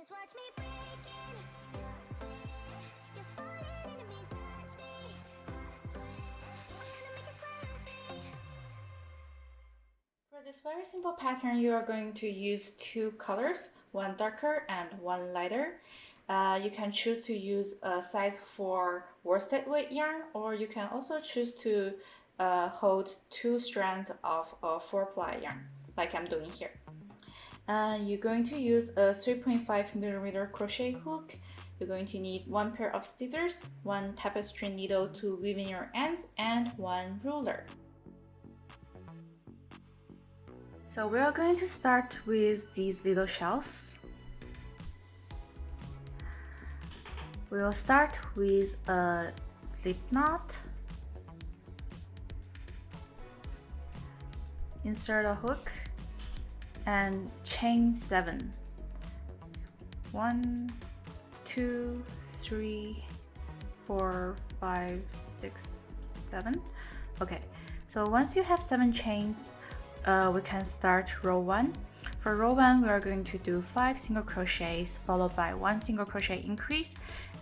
Just watch me breaking. I swear you're falling into me. Touch me. I swear you're gonna make it sweat on me. For this very simple pattern, you are going to use two colors, one darker and one lighter. You can choose to use a size 4 worsted weight yarn, or you can also choose to hold two strands of a 4-ply yarn, like I'm doing here. You're going to use a 3.5mm crochet hook. You're going to need one pair of scissors, one tapestry needle to weave in your ends, and one ruler. So we are going to start with these little shells. We will start with a slip knot. Insert a hook and chain 7. 1, 2, 3, 4, 5, 6, 7. Okay, so once you have 7 chains, we can start row 1. For row 1, we are going to do 5 single crochets followed by 1 single crochet increase.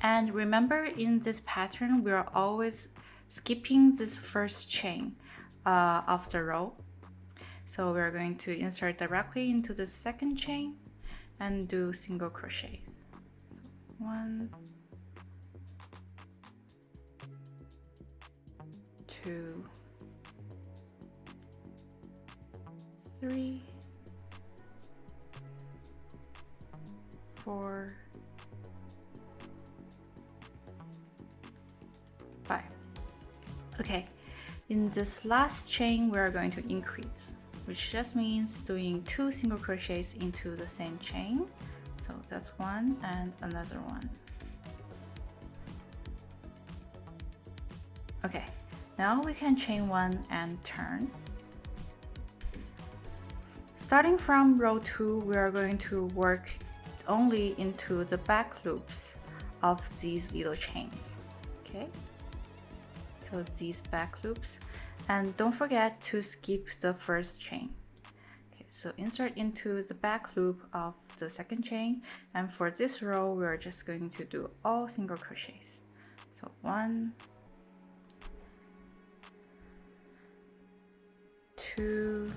And remember, in this pattern, we are always skipping this first chain of the row. So we are going to insert directly into the second chain and do single crochets. 1, 2, 3, 4, 5. Okay, in this last chain we are going to increase, which just means doing 2 single crochets into the same chain. So that's one and another one. Okay, now we can chain 1 and turn. Starting from row 2, we are going to work only into the back loops of these little chains. Okay, so these back loops, and don't forget to skip the first chain. Okay, so insert into the back loop of the second chain, and for this row we are just going to do all single crochets. So 1, 2,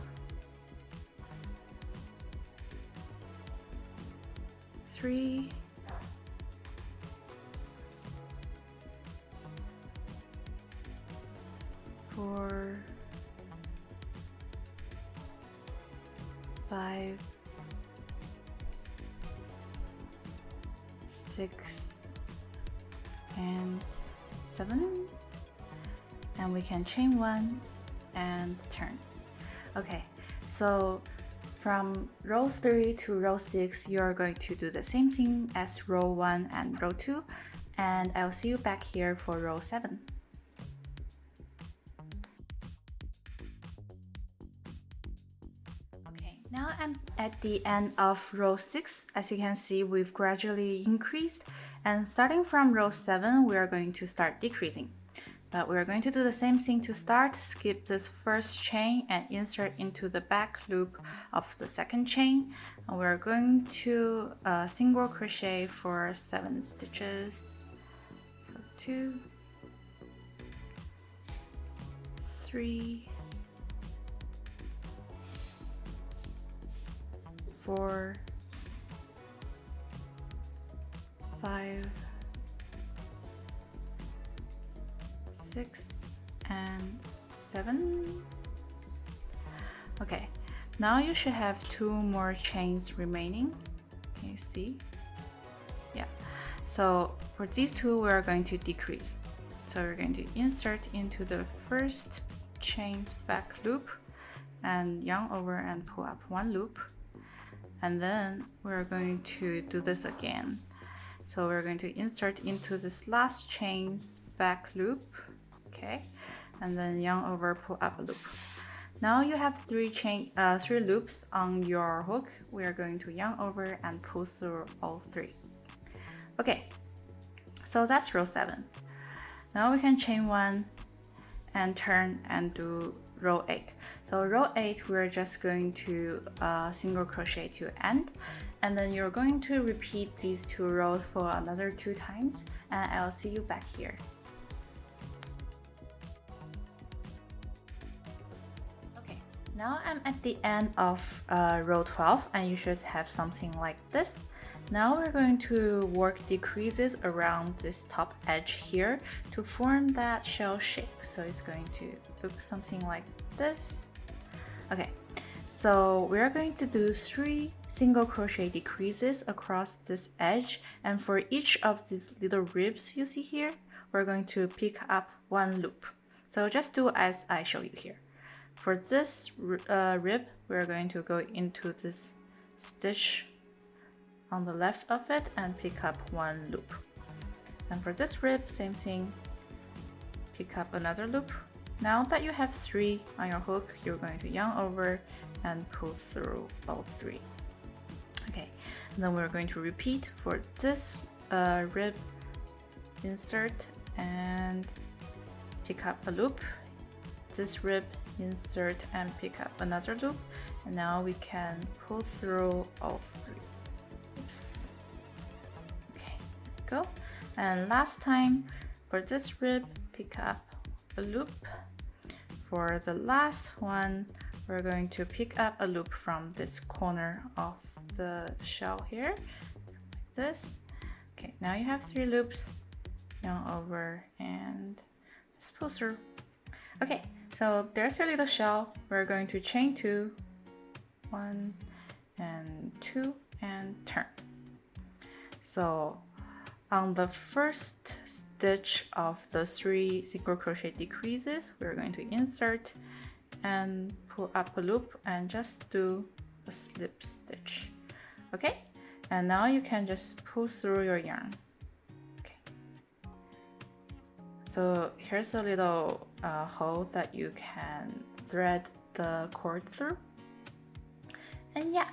3, 4, 5, 6, and 7, and we can chain 1 and turn. Okay, so from row 3 to row 6, you are going to do the same thing as row 1 and row 2, and I'll see you back here for row 7. Okay, now I'm at the end of row 6. As you can see, we've gradually increased, and starting from row 7, we are going to start decreasing. But we are going to do the same thing to start. Skip this first chain and insert into the back loop of the second chain. And we're going to single crochet for 7 stitches. So 2, 3, 4, 5, 6, and 7. Okay, now you should have 2 more chains remaining. Can you see? Yeah, so for these 2 we are going to decrease. So we're going to insert into the first chain's back loop and yarn over and pull up 1 loop, and then we're going to do this again. So we're going to insert into this last chain's back loop. Okay, and then yarn over, pull up a loop. Now you have 3 loops on your hook. We are going to yarn over and pull through all 3. Okay, so that's row 7. Now we can chain 1 and turn and do row 8. So row 8, we're just going to single crochet to end, and then you're going to repeat these 2 rows for another 2 times, and I'll see you back here. Okay, now I'm at the end of row 12, and you should have something like this. Now we're going to work decreases around this top edge here to form that shell shape. So it's going to look something like this. Okay, so we're going to do 3 single crochet decreases across this edge, and for each of these little ribs you see here, we're going to pick up 1 loop. So just do as I show you here. For this rib, we're going to go into this stitch on the left of it and pick up 1 loop. And for this rib, same thing, pick up another loop. Now that you have 3 on your hook, you're going to yarn over and pull through all 3. Okay, and then we're going to repeat for this rib, insert and pick up a loop. This rib, insert and pick up another loop. And now we can pull through all 3. Oops. Okay, go. And last time, for this rib, pick up a loop. For the last one, we're going to pick up a loop from this corner of the shell here, like this. Okay, now you have 3 loops, yarn over and just pull through. Okay, so there's your little shell. We're going to chain 2, 1 and 2, and turn. So on the first stitch of the 3 single crochet decreases, we're going to insert and pull up a loop and just do a slip stitch. Okay, and now you can just pull through your yarn. Okay, so here's a little hole that you can thread the cord through. And yeah,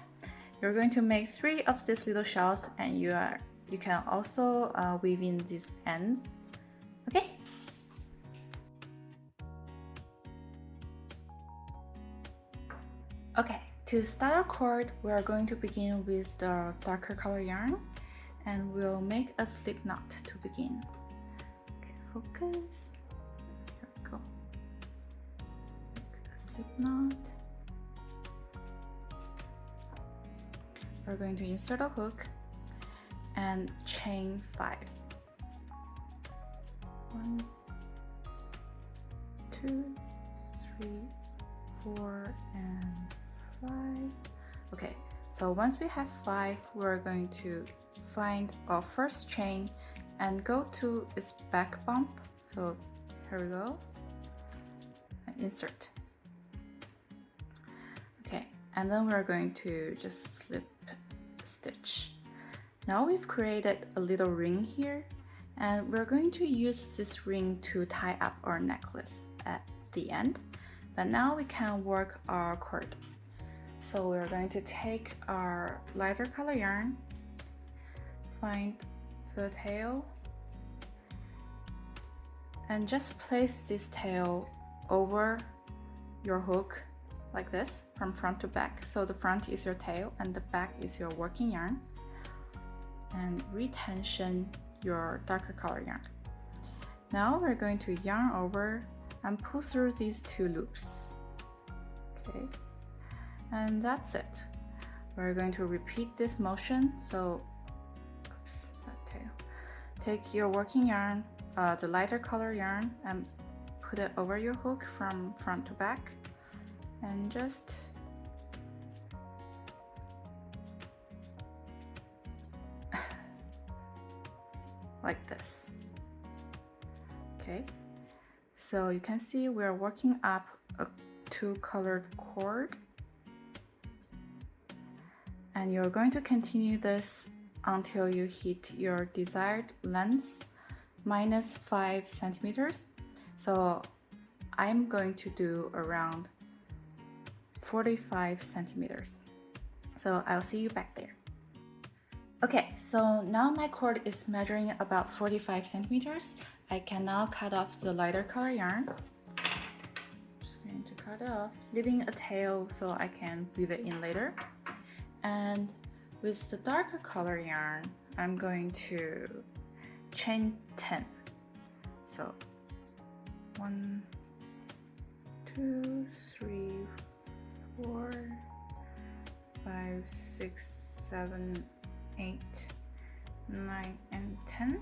you're going to make 3 of these little shells, and you can also weave in these ends. Okay. Okay, to start our cord, we are going to begin with the darker color yarn, and we'll make a slip knot to begin. Okay, focus. Here we go. Make a slip knot. We're going to insert a hook and chain 5. 1, 2, 3, 4, and 5. Okay, so once we have 5, we're going to find our first chain and go to its back bump. So here we go, and insert. Okay, and then we're going to just slip stitch. Now we've created a little ring here, and we're going to use this ring to tie up our necklace at the end. But now we can work our cord. So we're going to take our lighter color yarn, find the tail, and just place this tail over your hook like this, from front to back. So the front is your tail and the back is your working yarn, and retension your darker color yarn. Now we're going to yarn over and pull through these 2 loops. Okay, and that's it. We're going to repeat this motion. So oops, that tail. Take your working yarn, the lighter color yarn, and put it over your hook from front to back, and just like this. Okay, so you can see we're working up a 2-colored cord, and you're going to continue this until you hit your desired length minus 5 centimeters. So I'm going to do around 45 centimeters. So I'll see you back there. Okay, so now my cord is measuring about 45 centimeters. I can now cut off the lighter color yarn. Just going to cut it off, leaving a tail so I can weave it in later. And with the darker color yarn, I'm going to chain 10. So 1, 2, 3, 4, 5, 6, 7, 8, 9, and 10.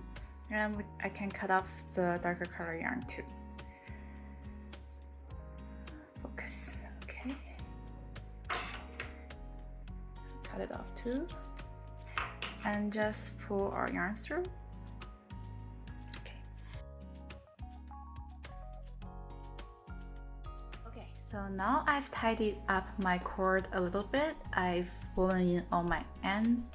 And I can cut off the darker color yarn too. Focus, okay. Cut it off too. And just pull our yarn through. Okay. Okay, so now I've tidied up my cord a little bit. I've woven in all my ends.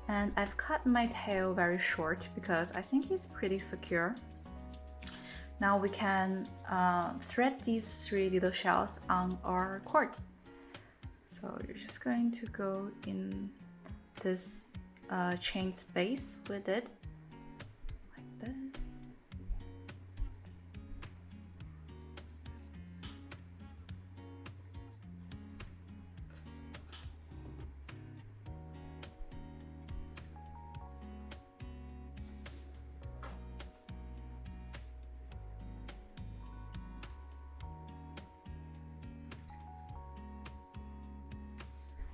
And I've cut my tail very short because I think it's pretty secure. Now we can thread these 3 little shells on our cord. So you're just going to go in this chain space with it, like this.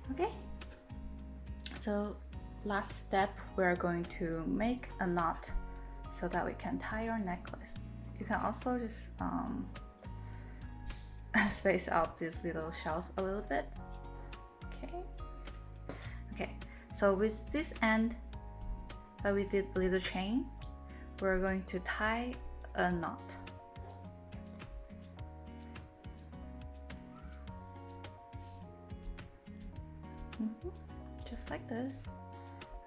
Okay, so last step, we're going to make a knot so that we can tie our necklace. You can also just space out these little shells a little bit. Okay, so with this end that we did the little chain, we're going to tie a knot. Just like this.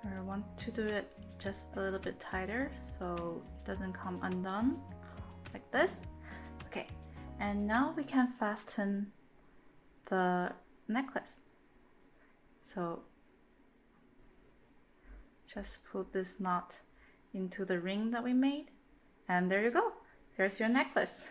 I want to do it just a little bit tighter so it doesn't come undone, like this. Okay, and now we can fasten the necklace. So just put this knot into the ring that we made, and there you go. There's your necklace.